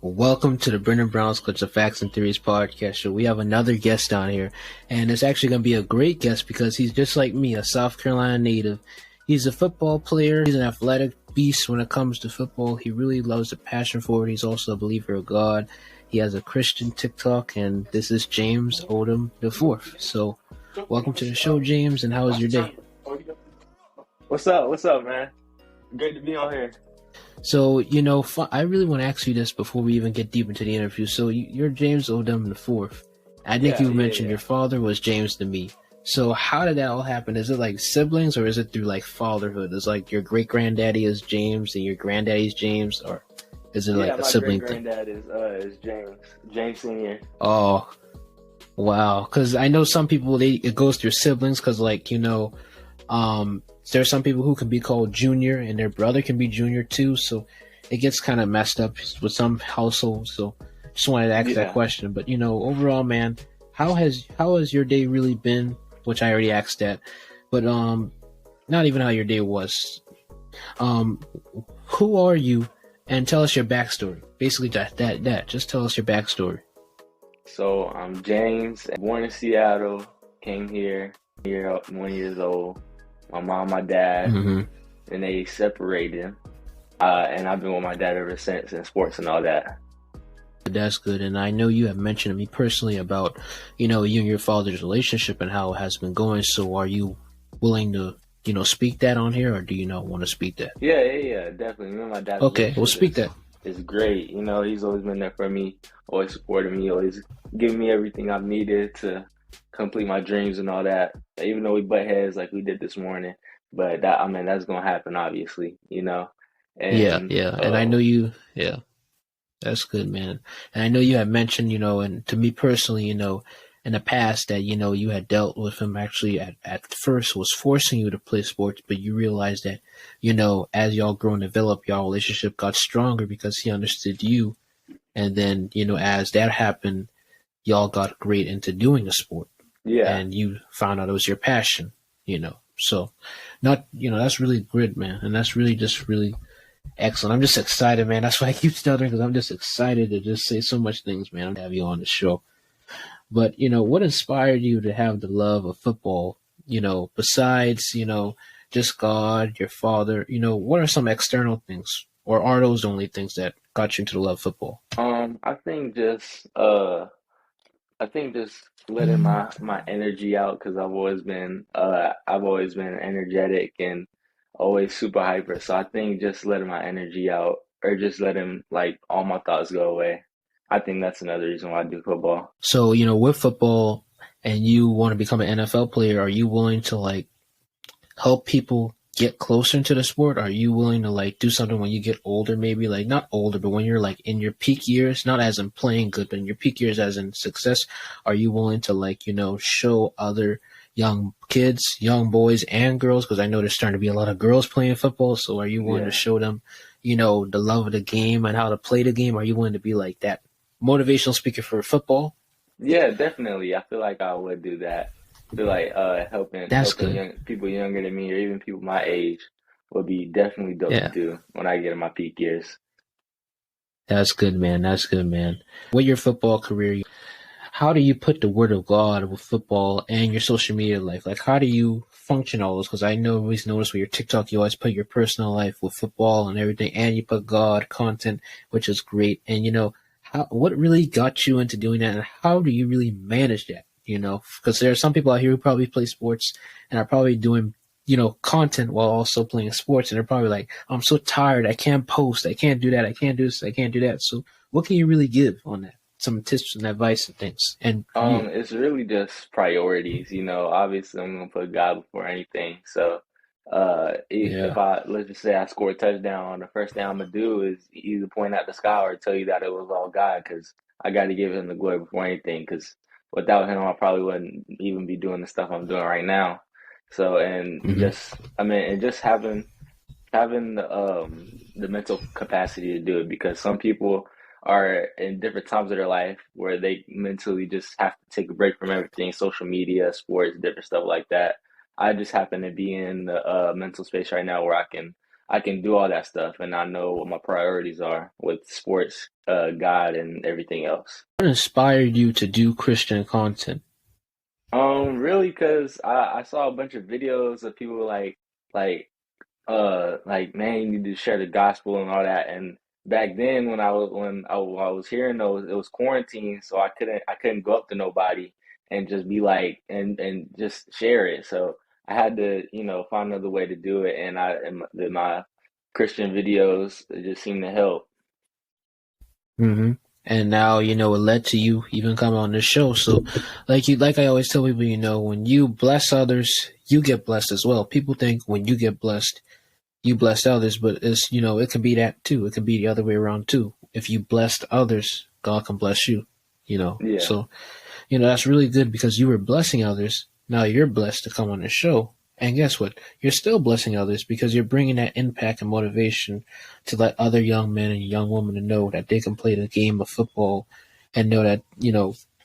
Welcome to the Brendan Brown's Clips of Facts and Theories podcast show. We have another guest on here, and it's actually going to be a great guest because he's just like me, a South Carolina native. He's a football player. He's an athletic beast when it comes to football. He really loves the passion for it. He's also a believer of God. He has a Christian TikTok, and this is James Odom IV. So, welcome to the show, James, and how was your day? What's up, man? Great to be on here. So, I really want to ask you this before we even get deep into the interview. So, you're James Odom IV. I think you mentioned your father was James to me. So, how did that all happen? Is it like siblings, or is it through like fatherhood? Is like your great granddaddy is James and your granddaddy's James, or is it like a sibling thing? My great granddad is James Senior. Oh, wow! Because I know some people it goes through siblings. Because there's some people who can be called Junior, and their brother can be Junior too. So it gets kind of messed up with some households. So just wanted to ask that question. But overall, man, how has your day really been? Which I already asked that, but not even how your day was. Who are you? And tell us your backstory. Basically, that. Just tell us your backstory. So I'm James, born in Seattle, came here 1 year old. My mom, my dad, and they separated. And I've been with my dad ever since in sports and all that. That's good. And I know you have mentioned to me personally about, you and your father's relationship and how it has been going. So are you willing to, speak that on here, or do you not want to speak that? Yeah, definitely. Me and my dad. Okay, we'll speak that. It's great. He's always been there for me, always supported me, always giving me everything I've needed to complete my dreams and all that. Even though we butt heads like we did this morning, but that's gonna happen, obviously. And and I know you. Yeah, that's good, man. And I know you have mentioned, and to me personally, in the past that you had dealt with him. Actually, at first was forcing you to play sports, but you realized that as y'all grow and develop, y'all relationship got stronger because he understood you, and then as that happened, y'all got great into doing the sport. Yeah. And you found out it was your passion, So that's really good, man. And that's really just really excellent. I'm just excited, man. That's why I keep stuttering, because I'm just excited to just say so much things, man. I'm to have you on the show. But, what inspired you to have the love of football, besides, just God, your father, what are some external things, or are those the only things that got you into the love of football? I think just letting my energy out, because I've always been energetic and always super hyper. So I think just letting my energy out, or just letting like all my thoughts go away. I think that's another reason why I do football. So, with football and you want to become an NFL player, are you willing to help people get closer into the sport? Are you willing to do something when you get older, maybe not older, but when you're in your peak years, not as in playing good, but in your peak years as in success? Are you willing to show other young kids, young boys and girls, because I know there's starting to be a lot of girls playing football, so are you willing to show them the love of the game and how to play the game? Are you willing to be like that motivational speaker for football? Yeah, definitely. I feel like I would do that. I feel like helping people younger than me, or even people my age, would be definitely dope to do when I get in my peak years. That's good, man. With your football career, how do you put the word of God with football and your social media life? How do you function all those? Because I know always notice with your TikTok, you always put your personal life with football and everything, and you put God content, which is great. And what really got you into doing that, and how do you really manage that? Because there are some people out here who probably play sports and are probably doing, content while also playing sports. And they're probably like, I'm so tired. I can't post. I can't do that. I can't do this. I can't do that. So what can you really give on that? Some tips and advice and things. And it's really just priorities. Obviously I'm going to put God before anything. So if let's just say I score a touchdown, the first thing I'm going to do is either point at the sky or tell you that it was all God, because I got to give him the glory before anything, because without him, I probably wouldn't even be doing the stuff I'm doing right now. So, just having the mental capacity to do it, because some people are in different times of their life where they mentally just have to take a break from everything, social media, sports, different stuff like that. I just happen to be in the mental space right now where I can I can do all that stuff, and I know what my priorities are with sports, God, and everything else. What inspired you to do Christian content? Really, because I saw a bunch of videos of people like like man, you need to share the gospel and all that. And back then, when I was hearing those, it was quarantine, so I couldn't go up to nobody and just be like and just share it. So I had to find another way to do it, and my Christian videos, it just seemed to help. Hmm. And now, it led to you even coming on this show. So like I always tell people, when you bless others, you get blessed as well. People think when you get blessed, you bless others, but it can be that too. It can be the other way around too. If you blessed others, God can bless you. Yeah. So, that's really good because you were blessing others. Now you're blessed to come on the show. And guess what? You're still blessing others because you're bringing that impact and motivation to let other young men and young women to know that they can play the game of football and know that,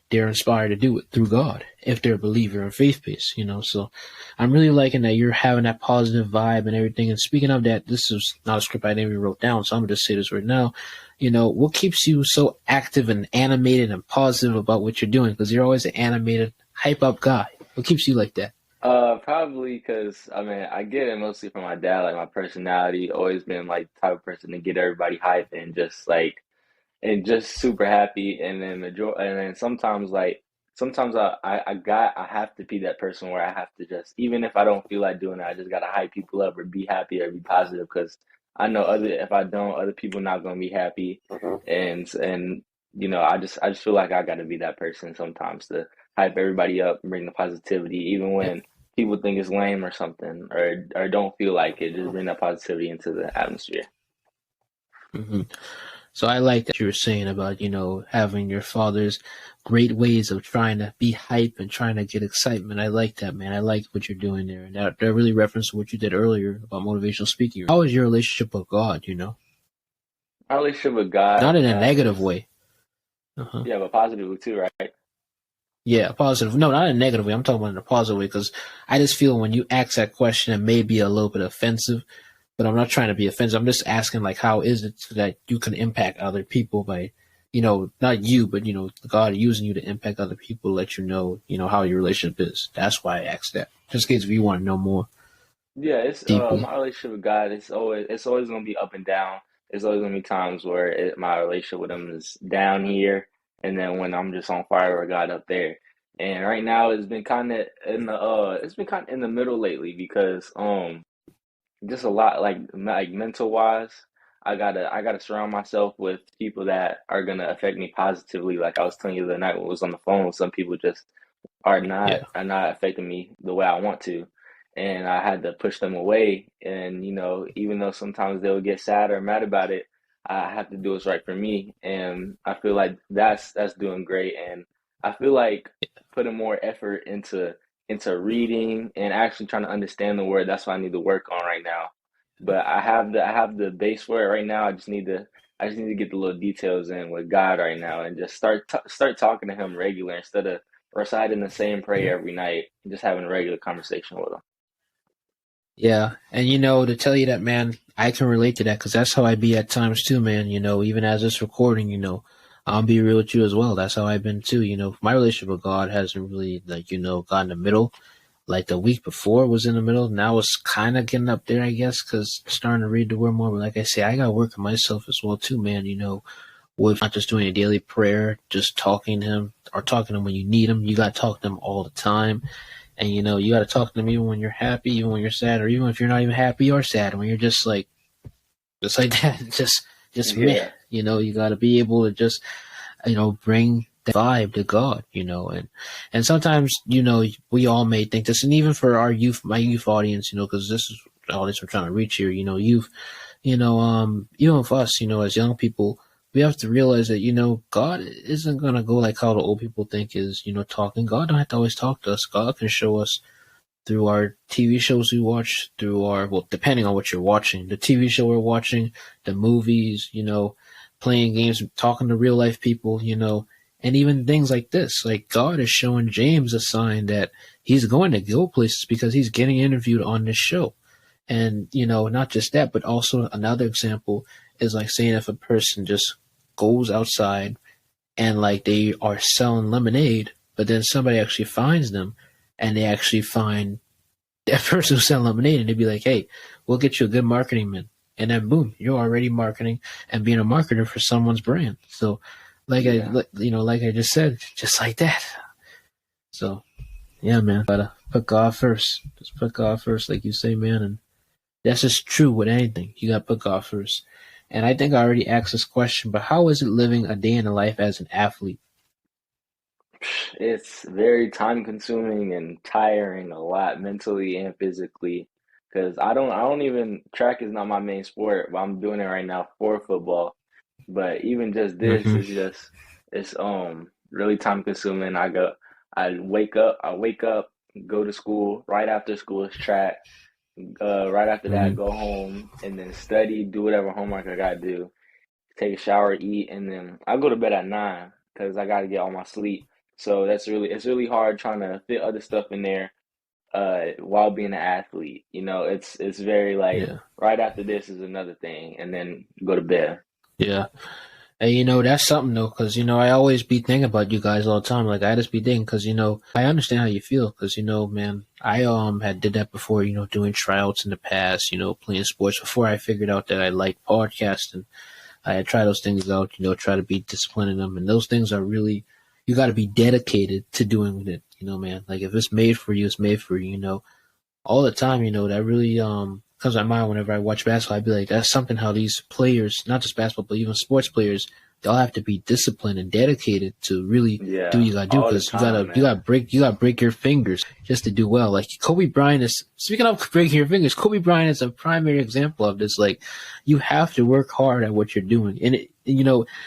they're inspired to do it through God if they're a believer and faith-based. So I'm really liking that you're having that positive vibe and everything. And speaking of that, this is not a script I never wrote down, so I'm going to just say this right now. What keeps you so active and animated and positive about what you're doing? Because you're always an animated, hype-up guy. What keeps you like that? Probably because I mean I get it mostly from my dad. Like my personality, always been like the type of person to get everybody hyped and just just super happy. And then sometimes I have to be that person where I have to just, even if I don't feel like doing it, I just gotta hype people up or be happy or be positive, because I know other if I don't, other people not gonna be happy. And I just feel like I gotta be that person sometimes to hype everybody up and bring the positivity, even when people think it's lame or something, or don't feel like it. Just bring that positivity into the atmosphere. Hmm. So I like that you were saying about, having your father's great ways of trying to be hype and trying to get excitement. I like that, man. I like what you're doing there. And that really referenced what you did earlier about motivational speaking. How is your relationship with God? My relationship with God, Not in a negative is way. Uh-huh. yeah, but positive too, right? Yeah, positive. No, not in a negative way. I'm talking about in a positive way because I just feel when you ask that question, it may be a little bit offensive, but I'm not trying to be offensive. I'm just asking, like, how is it that you can impact other people by, not you, but, God using you to impact other people, let how your relationship is. That's why I asked that. Just in case if you want to know more Yeah, it's deeply. my relationship with God. It's always gonna be up and down. There's always gonna be times where my relationship with Him is down here, and then when I'm just on fire with God up there. And right now, it's been kind of in the middle lately, because just a lot, like mental wise. I gotta surround myself with people that are gonna affect me positively. Like I was telling you the other night when I was on the phone, some people just are not Yeah. are not affecting me the way I want to. And I had to push them away. And even though sometimes they'll get sad or mad about it, I have to do what's right for me. And I feel like that's doing great. And I feel like putting more effort into reading and actually trying to understand the word. That's what I need to work on right now. But I have the base for it right now. I just need to get the little details in with God right now, and just start talking to Him regular, instead of reciting the same prayer every night, just having a regular conversation with Him. Yeah. And, to tell you that, man, I can relate to that because that's how I be at times too, man. Even as this recording, I'll be real with you as well. That's how I've been too. My relationship with God hasn't really, like, got in the middle. Like the week before was in the middle. Now it's kind of getting up there, I guess, because starting to read the word more. But like I say, I got to work on myself as well too, man. With not just doing a daily prayer, just talking to Him or talking to Him when you need Him. You got to talk to Him all the time. And, you got to talk to Him even when you're happy, even when you're sad, or even if you're not even happy or sad, when you're just like that, just meh. Yeah, You got to be able to just bring the vibe to God, and sometimes, we all may think this, and even for my youth audience, because this is the audience we're trying to reach here, youth, even for us, as young people, we have to realize that, God isn't going to go like how the old people think is, talking. God don't have to always talk to us. God can show us through our TV shows we watch, well, depending on what you're watching, the TV show we're watching, the movies, playing games, talking to real life people, and even things like this. Like God is showing James a sign that he's going to go places because he's getting interviewed on this show. And, not just that, but also another example is like saying if a person just goes outside and like they are selling lemonade, but then somebody actually finds them and they actually find that person who's selling lemonade and they'd be like, hey, we'll get you a good marketing man. And then boom, you're already marketing and being a marketer for someone's brand. So Yeah. like I just said, just like that. So yeah, man, gotta put God first. Just put God first, like you say, man. And that's just true with anything. You gotta put God first. And I think I already asked this question, but how is it living a day in the life as an athlete? It's very time consuming and tiring a lot mentally and physically because I don't even track is not my main sport, but I'm doing it right now for football. But even just this Mm-hmm. is just it's really time consuming. I wake up, go to school, right after school is track. Right after that, Mm-hmm. go home and then study, do whatever homework I gotta do, take a shower, eat, and then I go to bed at 9 because I got to get all my sleep. So it's really hard trying to fit other stuff in there while being an athlete. It's very like Yeah. right after this is another thing, and then go to bed. Yeah. And that's something though, because I always be thinking about you guys all the time. Like I just be thinking, because I understand how you feel, because man, I had did that before. Doing tryouts in the past. Playing sports before I figured out that I liked podcasting. I had tried those things out. Try to be disciplined in them, and those things are really you got to be dedicated to doing it. Man. Like if it's made for you, it's made for you. All the time, that really comes to my mind whenever I watch basketball. I'd be like, that's something how these players, not just basketball, but even sports players, they all have to be disciplined and dedicated to really do what Yeah, you gotta do, all the because time, you man. gotta break your fingers just to do well. Like Kobe Bryant is, speaking of breaking your fingers, Kobe Bryant is a primary example of this. Like you have to work hard at what you're doing, and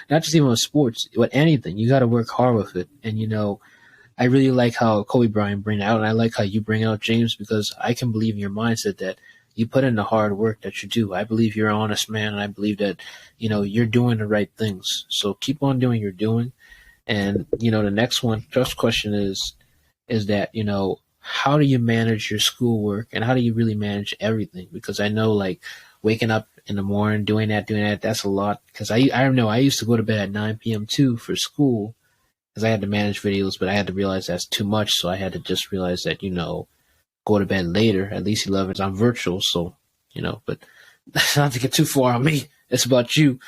not just even with sports, with anything, you got to work hard with it. And I really like how Kobe Bryant bring it out, and I like how you bring out James, because I can believe in your mindset that you put in the hard work that you do. I believe you're an honest man, and I believe that you're doing the right things. So keep on doing what you're doing. And the first question is that how do you manage your schoolwork, and how do you really manage everything? Because I know like waking up in the morning, doing that, that's a lot. Because I know I used to go to bed at 9 p.m. too for school, because I had to manage videos, but I had to realize that's too much. So I had to just realize that, go to bed later, at least 11. I'm virtual. So, but not to get too far on me. It's about you.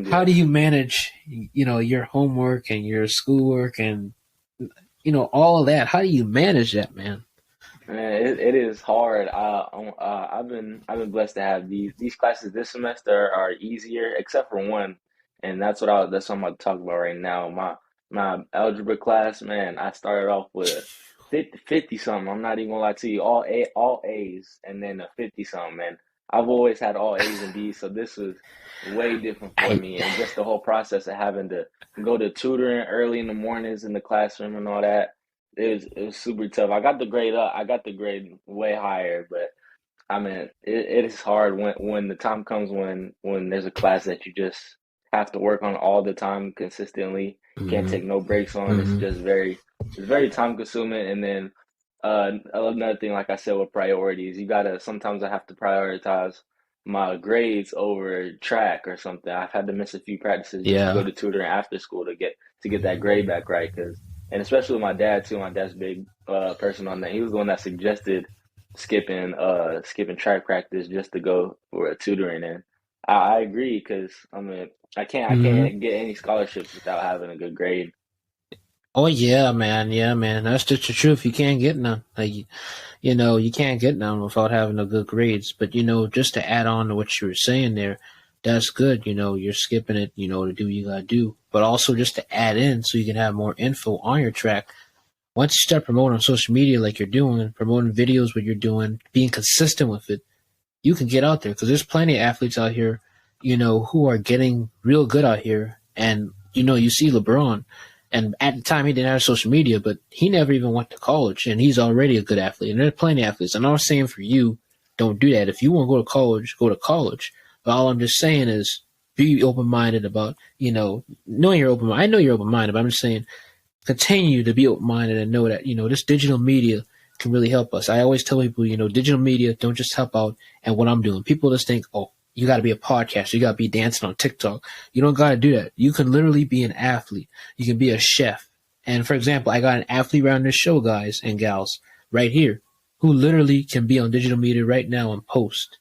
How do Yeah. you manage, your homework and your schoolwork and, all of that? How do you manage that, man? Man, it is hard. I've been blessed to have these classes this semester are easier, except for one, and that's what I'm about to talk about right now. My algebra class, man, I started off with a 50 something. I'm not even gonna lie to you, all A's, and then a 50 something. Man, I've always had all A's and B's, so this was way different for I, me, and just the whole process of having to go to tutoring early in the mornings in the classroom and all that. It was super tough. I got the grade up. I got the grade way higher, but I mean, it is hard when the time comes when there's a class that you just have to work on all the time consistently. Can't mm-hmm, take no breaks on. mm-hmm, It's very time consuming. And then another thing, like I said, with priorities, you gotta sometimes I have to prioritize my grades over track or something. I've had to miss a few practices just to go yeah, to tutoring after school to get that grade back right. And especially with my dad too. My dad's a big person on that. He was the one that suggested skipping track practice just to go for a tutoring, and I agree because I mean I mm-hmm. can't get any scholarships without having a good grade. Oh yeah, man. Yeah, man. That's just the truth. You can't get none. Like, you can't get none without having a good grades. But just to add on to what you were saying there, that's good. You're skipping it, to do what you gotta do. But also just to add in so you can have more info on your track. Once you start promoting on social media like you're doing, promoting videos, what you're doing, being consistent with it, you can get out there, because there's plenty of athletes out here, who are getting real good out here. And, you see LeBron, and at the time he didn't have social media, but he never even went to college, and he's already a good athlete. And there's plenty of athletes. I'm not saying for you, don't do that. If you want to go to college, go to college. But all I'm just saying is be open minded about, knowing you're open. I know you're open minded, but I'm just saying continue to be open minded and know that, this digital media can really help us. I always tell people, digital media don't just help out at what I'm doing. People just think, oh, you got to be a podcaster. You got to be dancing on TikTok. You don't got to do that. You can literally be an athlete. You can be a chef. And for example, I got an athlete around this show, guys and gals, right here, who literally can be on digital media right now and post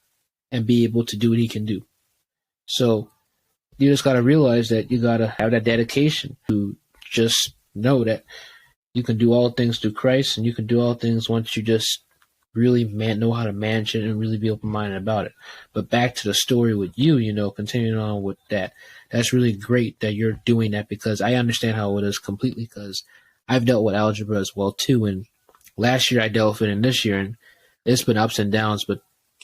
and be able to do what he can do. So you just got to realize that you got to have that dedication to just know that you can do all things through Christ, and you can do all things once you just really know how to manage it and really be open-minded about it. But back to the story with you, continuing on with that, that's really great that you're doing that, because I understand how it is completely, because I've dealt with algebra as well too. And last year I dealt with it, and this year, and it's been ups and downs. But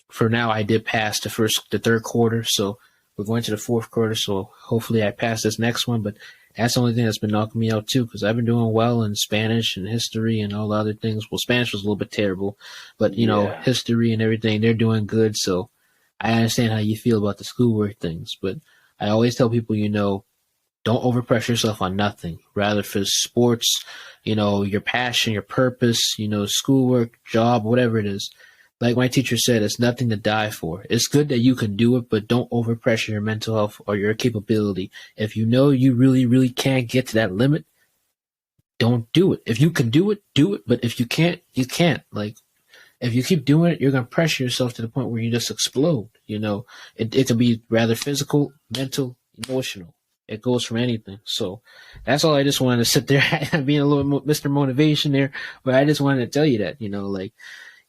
for now, I did pass the third quarter, so we're going to the fourth quarter. So hopefully I pass this next one. But that's the only thing that's been knocking me out too, because I've been doing well in Spanish and history and all the other things. Well, Spanish was a little bit terrible, but history and everything, they're doing good. So I understand how you feel about the schoolwork things, but I always tell people, don't overpressure yourself on nothing. Rather for sports, your passion, your purpose, schoolwork, job, whatever it is. Like my teacher said, it's nothing to die for. It's good that you can do it, but don't overpressure your mental health or your capability. If you know you really, really can't get to that limit, don't do it. If you can do it, do it. But if you can't, you can't. Like, if you keep doing it, you're going to pressure yourself to the point where you just explode. It can be rather physical, mental, emotional. It goes from anything. So that's all. I just wanted to sit there being a little Mr. Motivation there, but I just wanted to tell you that,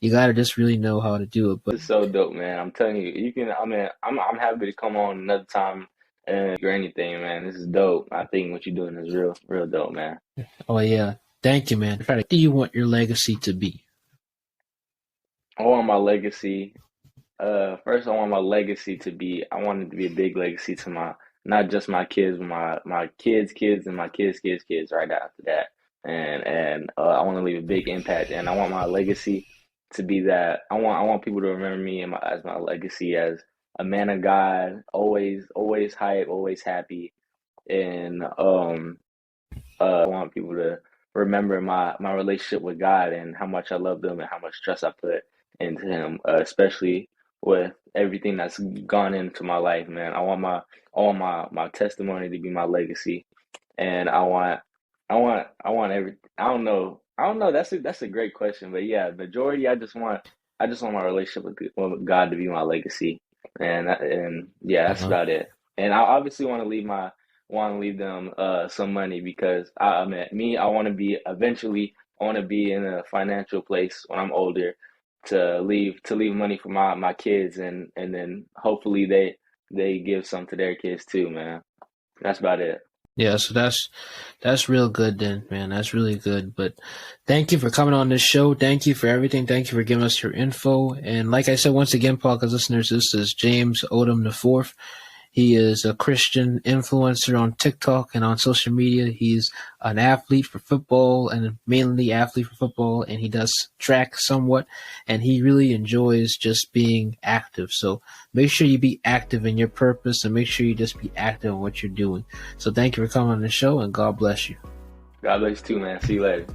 you gotta just really know how to do it. But It's so dope, man. I'm telling you, you can. I mean, I'm happy to come on another time or anything, man. This is dope. I think what you're doing is real dope, man. oh yeah, thank you, man. What do you want your legacy to be? I want my legacy. First, I want my legacy to be. I want it to be a big legacy to not just my kids, but my kids, and my kids right after that. And I want to leave a big impact, and I want my legacy to be that. I want people to remember me as my legacy as a man of God, always hype, always happy, and I want people to remember my relationship with God and how much I love them and how much trust I put into Him, especially with everything that's gone into my life, man. I want my testimony to be my legacy, and I want every. I don't know. That's a great question, but yeah, majority. I just want my relationship with God to be my legacy, and yeah, that's Uh-huh. about it. And I obviously want to leave them some money, because I mean me. I want to be in a financial place when I'm older to leave money for my kids, and then hopefully they give some to their kids too, man. That's about it. Yeah, so that's real good then, man. That's really good. But thank you for coming on this show. Thank you for everything. Thank you for giving us your info. And like I said, once again, podcast listeners, this is James Odom IV. He is a Christian influencer on TikTok and on social media. He's an athlete for football, and mainly athlete for football, and he does track somewhat, and he really enjoys just being active. So make sure you be active in your purpose, and make sure you just be active in what you're doing. So thank you for coming on the show, and God bless you. God bless you too, man. See you later.